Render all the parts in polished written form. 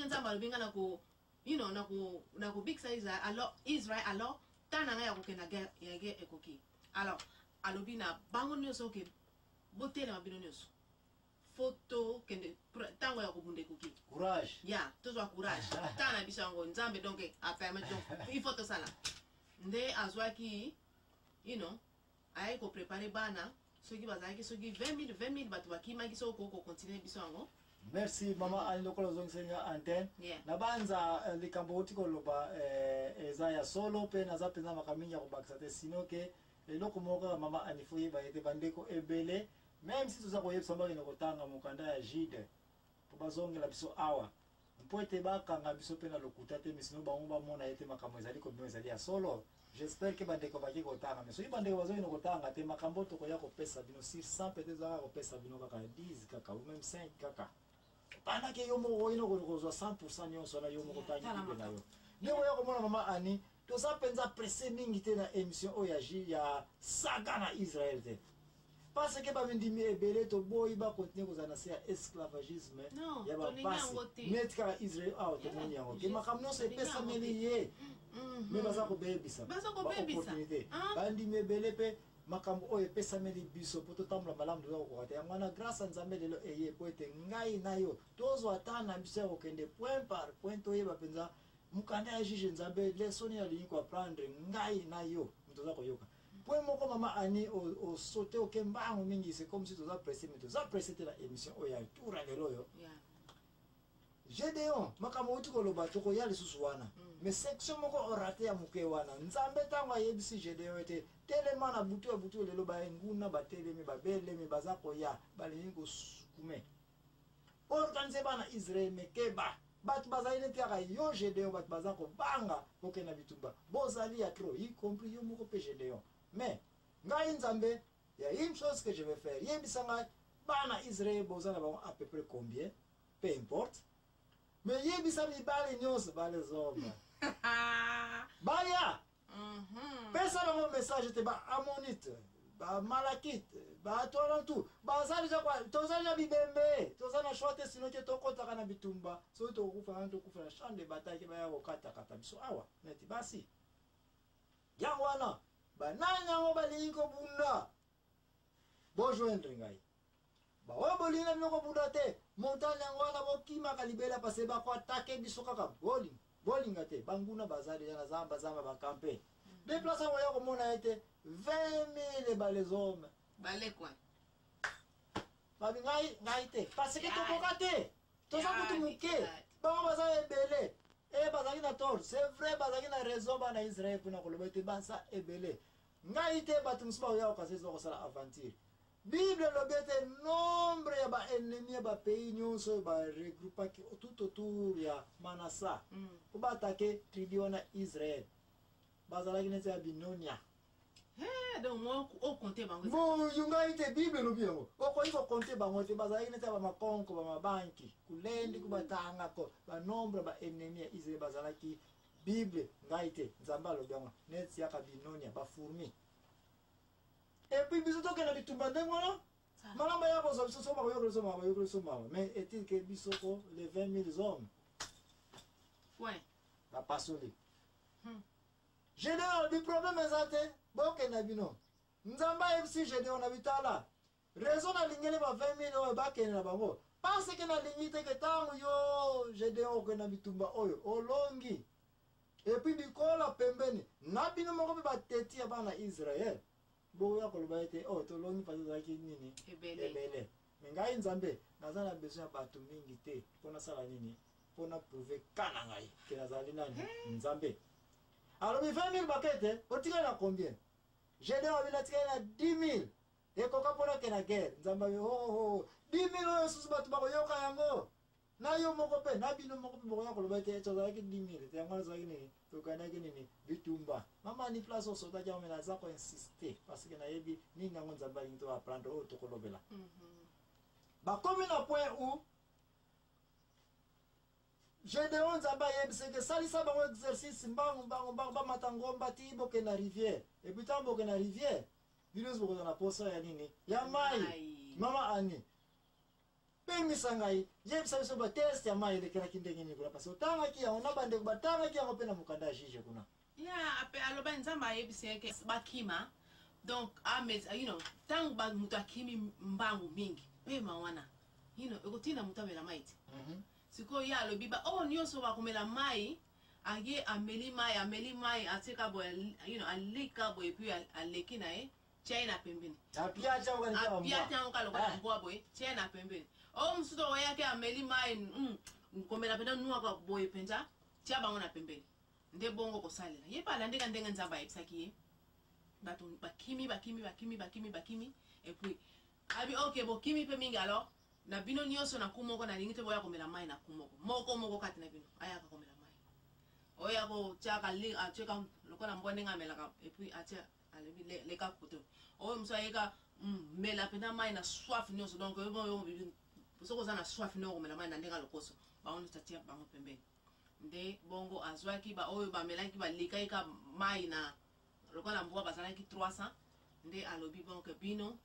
ndenge nzamba lobinga na ko you know na ko big size alors Israël alors tananga ya kokena guerre ya guerre ekoki alors alobina bango nyonso ke botele mabino nyonso photo kende tango ya kobunde koki courage ya tozwa courage tana bisango nzambe donc a permettre donc il faut to sala nde azwaki you know ay ko préparer bana soki bazaki soki 20 000 batu bakimaki soko ko continuer bisango. Merci mama ani lokolo zongisenya antenne na banza likambo utiko loba ezaya solo pe na zapenza makaminya kubakisa te sino ke eloko moko mama anifuyi ba ete bandeko ebele même si toza koyebisa mbaki na kotanga mukanda ya jide po bazongela biso awa mpo ete bakanga biso pe na lokuta te misino bango bamona ete makambo ezali kobima ezali ya solo. J'espère que bandeko baki kotanga mais soki bandeko bazongi na kotanga te makambo tokoya kopesa bino sur 100 peut-être zaka kopesa bino kaka 10 kaka ou même 5 kaka pendant que yo moko ino kozwa 100% nyonso na yo moko tangi bibe na yo ndeko ya komona mama ani toza penza pressé mingi te na émission oyo ya saga na Israël te parce que bamindimi ebele to boyi ba continuer kozana se ya esclavagisme ya ba pasi net ka Israël a otomoni yango ke makambo nyonso epesa meli ye mais baza ko bebisa ba opportunité bandimi ebele pe makambo oyo epesa meli biso po totambola malamu toza kokota yango wana grâce a nzambe lelo eye po ete ngai na yo tozwa ata na biso ya kokende point par point toyeba mpenza mukanda ya juge nzambe lesoni alingi koapprendre ngai na yo toza koyoka point moko mama ani o sauté oke mbango mingi c'est comme si toza pressé mais toza pressé te la émission oyo ya toura lelo oyo Gédéon makambo uti koloba tokoya lisusu wana mais section moko orate ya muke wana nzambe tango ayebisi Gédéon ete telema na butu lelo ba nguna batelemi babelemi baza koya balingi kosukume organiser bana Israël mekeba bat bazali neti aka yo Gédéon bat baza ko banga poke na bitumba bozali ya trop y compris yo moko pe Gédéon mais ngai nzambe il y a une chose que je vais faire yebisa ngai bana Israël bozana ba à peu près combien peu importe mais yebisa mibale nyonso bale zomba baya pesa bango message te ba Ammonite ba Malakite ba Toronto bazali ja kwa tozali ja bibembe tozana shwate sino ke tokotaka na bitumba so to kufa na champ de bataille ke baya kokata kata biso awa neti basi yango wana ba nanya ngo bali ko bunda bojoindre ngai ba obolina noko bunda te montagne yango wana bokima kalibela pase ba ko attaquer biso kaka bolinga te banguna bazali na zamba ba camper déplacer voya ko mona ete 20 000 ba les hommes bale quoi ba ngai te parce que to kokate to sa kutu muke ba bazali ebele bazali na tort c'est vrai bazali na raison ba na Israël pour na kolobete ba sa ebele ngai te batumsba oya ko sezo ko sala aventure Bible lobete nombre ya ba ennemis ba pays nyonso ba regroupa ki tout autour ya Manasa ko ba attaquer tribu na Israël bazala kinete ya binonia donc moi au compter bango bon yunga ite Bible no biango ko iko compter bango te bazala kinete ba makonko ba mabanki kulendi kubatanga ko ba nombre ba ennemis ya Israël bazala ki Bible ngaite nzamba lo biango net ya ka binonia ba fourmi. Et puis biso to kena bitumba ndengwana malamba ya ko so so ba yo so ma mais est-il que biso ko les 20 000 hommes ouais ba pasoli Gédéon le problème ezate boke na bino nzamba FC Gédéon na bitala raison na lingele ba 20 000 ba kena bango parce que na lingite ke tango yo Gédéon ko na bitumba oyo olongi et puis bikola pembeni na bino moko ba teti ya bana Israël boya koloba ete to longi pa zaki nini ebele mengai nzambe nazana besoin ya bato mingi te pona sala nini pona prouver kana ngai ke nazali nani nzambe alors 20 000 bakete otika na combien Gédéon abilatika na 10 000 et koka pona ke na guerre nzamba 10 000 susu bato bakoyoka yango na yo moko pe na bino moko pe boya koloba ete to zaki 10 000 te yango zaki nini to kana ke nini bitumba mama ni place au soda ja mena za ko insister parce que na yebi ni nango nzamba into apprendre o to kolobela ba comme na point où Gédéon nzamba yebi c'est que salisa ba exercice mbango ba matangomba ti boke na rivière et puis tant boke na rivière bino zo na posa ya nini ya mai mama ani pe misangai je biso ba test ya mai lekera kindenge ni kula paso tanga kia ona bande kubatanga kia ngopena mukanda jije kuna yeah ape aloba nzamba yebiseke bakima donc you know tangu ba mutakimi mbangu mingi pe mawana you know ekotina mutabela maiti siko ya lobiba oh nyoso bakomela mai age ameli mai atika boy you know alika boy puis aleki na China pembeni apia changu kaloka mboa boy China pembeni oh msuto yake ameli mai komela penda nuwa kwa boy penja tia bango na pembeni nde bongo kosalela yepa landeka ndenga nzamba epsaki batu bakimi et puis abi okay bokimi pe mingi alors na bino nyoso na kumoko na lingite boya komela mai na kumoko moko kati na bino aya ka komela mai oya ko chaka li acheka lokola mbone ngamela et puis atia alebi le ka koto o mso ayeka mela pena mai na soif nyoso donc yo soko za na soif no komela mai na ndenga lokoso ba ono tatia bango pembeni nde bongo azwaki ba oyo ba melaki ba likaika mai na lokola mboa bazalaki 300 nde alobi bonke bino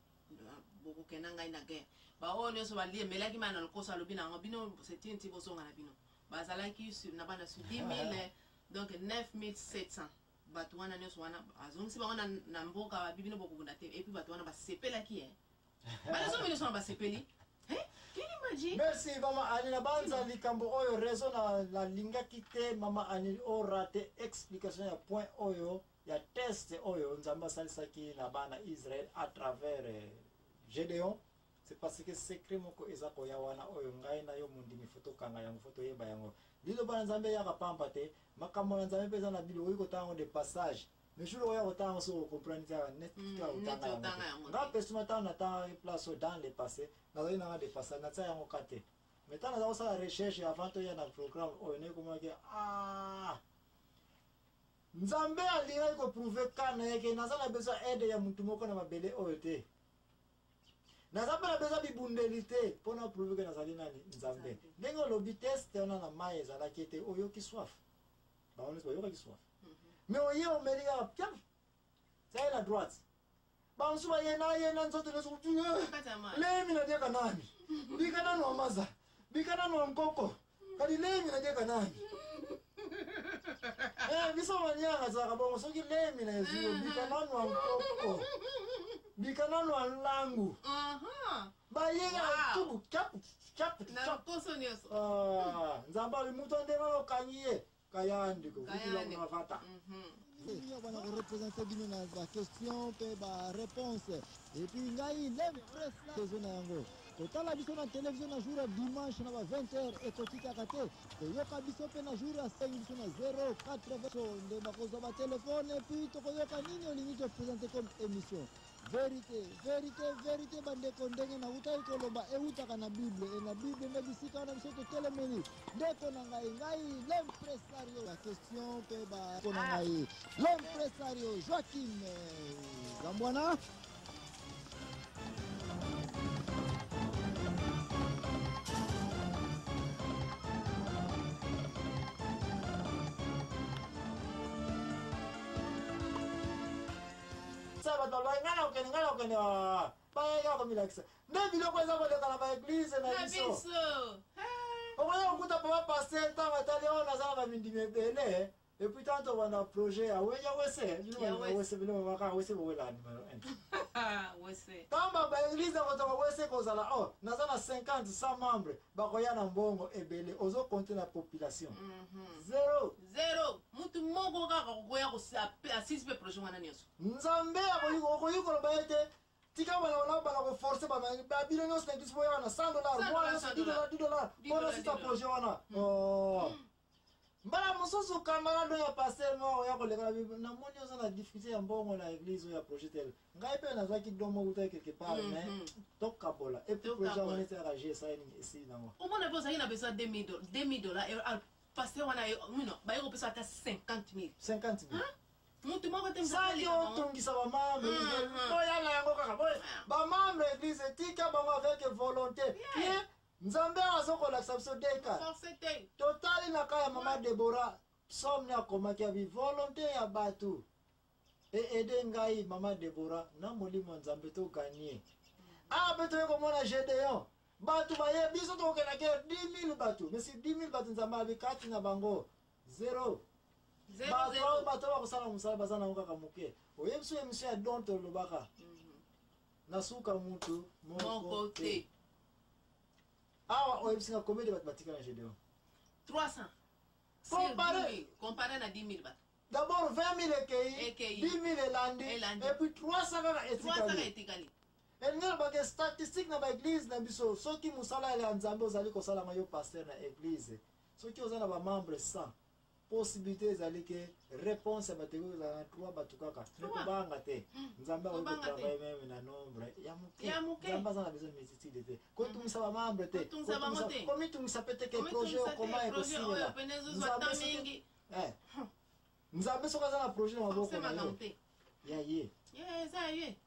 boko kenanga ina guerre ba oyo nyoso ba melaki mai na lokoso alobi na bino c'était ti bosonga na bino bazalaki sur na bana sur 10000 donc 9700 batu wana nyoso wana azongisi ba wana na mboka ba bibino bokunda te et puis batu wana ba sepelaki ba zo mino so ba sepeli merci mama ani na banza likambo oyo rezo na lingaki te mama ani o rate explication ya point oyo ya test oyo nzamba salisaki na bana Israël à travers Gédéon c'est parce que secret moko ezako ya wana oyo ngai na yo mundimi foto kanga yango foto yeba yango lilo bana nzambe ya kapamba te makambo na nzambe peza na bilo oyo kotango de passage mais je le autant so comprendre ça net autant na pesuma ta na ta place dans le passé na zina de passage na tsaya ngo kate mais ta na za recherche avant to ya na programme oyo ne kuma ke nzambe alinga ko prouver kana yake na za besoin aide ya mtu moko na mabele oyo te na za bana besoin bibundelité pona prouver que na zali nani nzambe ndengo lo test ona na mai za la kete oyo ki soif ba on est oyo ki soif mais on y a bien c'est la droite ba on suba yena nzoto le subu le mina dia kanani bikana no maza bikana no nkoko kali le mina dia kanani biso manyanga za ka bongo soki le mina yezu bikana no nkoko bikana no langu ba yega tubu chap na koso nyoso nzamba limuto ndema kanyiye kayandi ko kutula na vata bana ko représenter bino na ba question pe ba réponse et puis ngai l'impress la zone yango totala biso na télévision na jour ya dimanche na ba 20h et kotika kate to yoka biso pe na jour ya 5 biso na 080 so nde makoza ba téléphone et puis to koyoka nini olingi to présenter comme émission vérité bande ko ndenge na utai ko loba eutaka na bible e na bible nde bisika na biso to telemeni ndeko na ngai l'impresario la question pe ba ko na ngai l'impresario Joachim Gambwana ngala okene ba ya ko milaxa nde biloko eza koleka na ba église na biso okoya okuta papa pasteur ntango atali oyo nazala bamindimi ebele et puis tanto wana projet ya wese bino maka wese bowela numéro 1 tamba ba église kotoka wese kozala naza na 50 100 membres bakoya na mbongo ebele ozo compter la population zero mutu moko kaka koya ko assist pe projet wana nyoso nzambe akoyi koloba ete tika bana ko forcer ba bino nyonso na dispo yana $100 $10 bona sita projet wana mbala mosusu camarade ya pasteur mo ya koleka na moni oza na difficulté ya mbongo na église ya projet tel ngai pe nazwaki domo uta quelque part mais tokabola et puis projet wana ete rager ça ici nango omona pe ozalaki na besoin $2000 pasteur wana baye kopesa ata 50,000 mutu moko te sali otongisa bamambre oyala yango kaka boye bamambre église tika bango avec volonté nzambe azokolakisa biso deka totali na kaya mama Debora somne akomaki ya bivolonté ya bato ede ngai mama Debora na molimo nzambe toganie ape toye komona Gédéon Batu baye biso to kena ke 10,000 batu. Mais si 10,000 batu nzamba bikati na bango 0. Batu ba kusala musala bazana ngaka muke. Oyemsu emission ya don to lobaka. Nasuka muntu moko te. Awa oyemsi nga combien de batu batika na Gédéon? 300. Comparé à 10 000 batu. D'abord 20 000 EKI, 10 000 elandi, et puis 300 etikali. Et nous avons des statistiques dans l'église, ceux qui musala et nzambe ozali kosala mayo pasteur na église. Ceux qui ont ba membres 100. Possibilité zali que réponse à bateko za 3 batukaka. Ne kobanga te. Nzambe oyo travailler même na nombre. Ya muke. Nzambe za besoin de multitude. Ko tumisa ba membre te. Comme tumisa pete que projet comment est possible. Nzambe soka za na projet na maboko. Ya ye. Ye za ye.